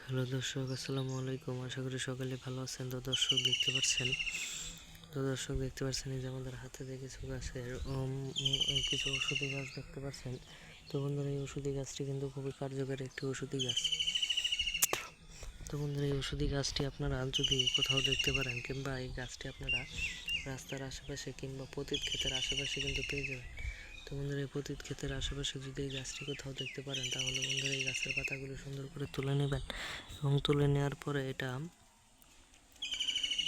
Hello দর্শক, আসসালামু আলাইকুম। আশা করি সকালে ভালো আছেন। তো দর্শক দেখতে পাচ্ছেন এই যে আমাদের হাতে যে কিছু গাছের কিছু ওষুধি গাছ দেখতে পাচ্ছেন। তো বন্ধুরা, এই ওষুধি গাছটি কিন্তু খুবই কার্যকরী একটি ওষুধি গাছ। তো বন্ধুরা, এই ওষুধি গাছটি আপনারা যদি কোথাও দেখতে পারেন, কিংবা এই গাছটি আপনারা রাস্তার আশেপাশে কিংবা পতিত ক্ষেতের আশেপাশে কিন্তু পেয়ে যাবেন। তো বন্ধুরা, এই পতিত ক্ষেতের আশেপাশে যদি এই গাছটি কোথাও দেখতে পারেন, তাহলে বন্ধুরা এই গাছের পাতাগুলো সুন্দর করে তুলে নেবেন এবং তুলে নেওয়ার পরে এটা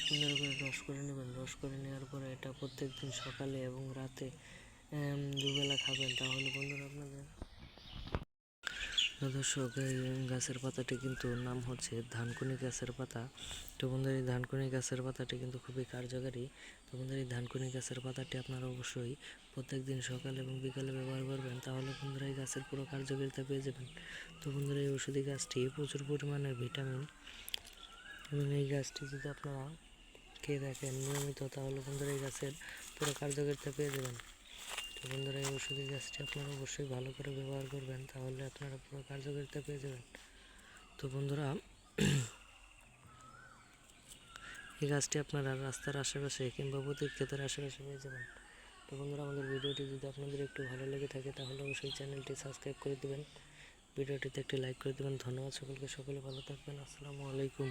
সুন্দর করে রস করে নেবেন। রস করে নেওয়ার পরে এটা প্রত্যেক দিন সকালে এবং রাতে দুবেলা খাবেন। তাহলে বন্ধুরা আপনাদের দর্শক, এই গাছের পাতাটি কিন্তু নাম হচ্ছে ধানকুনি গাছের পাতা। তো বন্ধুরা, এই ধানকুনি গাছের পাতাটি কিন্তু খুবই কার্যকারী। তো বন্ধুরা, এই ধানকুনি গাছের পাতাটি আপনারা অবশ্যই প্রত্যেক দিন সকাল এবং বিকালে ব্যবহার করবেন। তাহলে বন্ধুরা এই গাছের পুরো কার্যকারিতা পেয়ে যাবেন। তো বন্ধুরা, এই ওষুধি গাছটি প্রচুর পরিমাণে ভিটামিন, এবং এই গাছটি যদি আপনারা খেয়ে থাকেন নিয়মিত, তাহলে বন্ধুরা এই গাছের পুরো কার্যকারিতা পেয়ে যাবেন। তো বন্ধুরা, এই ওষুধি গাছটি আপনারা অবশ্যই ভালো করে ব্যবহার করবেন, তাহলে আপনারা পুরো কার্যকারিতা পেয়ে যাবেন। তো বন্ধুরা, এই গাছটি আপনারা রাস্তার আশেপাশে কিংবা পতিত ক্ষেতের আশেপাশে পেয়ে যাবেন। তো বন্ধুরা, আমাদের ভিডিওটি যদি আপনাদের একটু ভালো লেগে থাকে, তাহলে অবশ্যই চ্যানেলটি সাবস্ক্রাইব করে দেবেন, ভিডিওটিতে একটি লাইক করে দেবেন। ধন্যবাদ সকলকে, সকলে ভালো থাকবেন। আসসালামু আলাইকুম।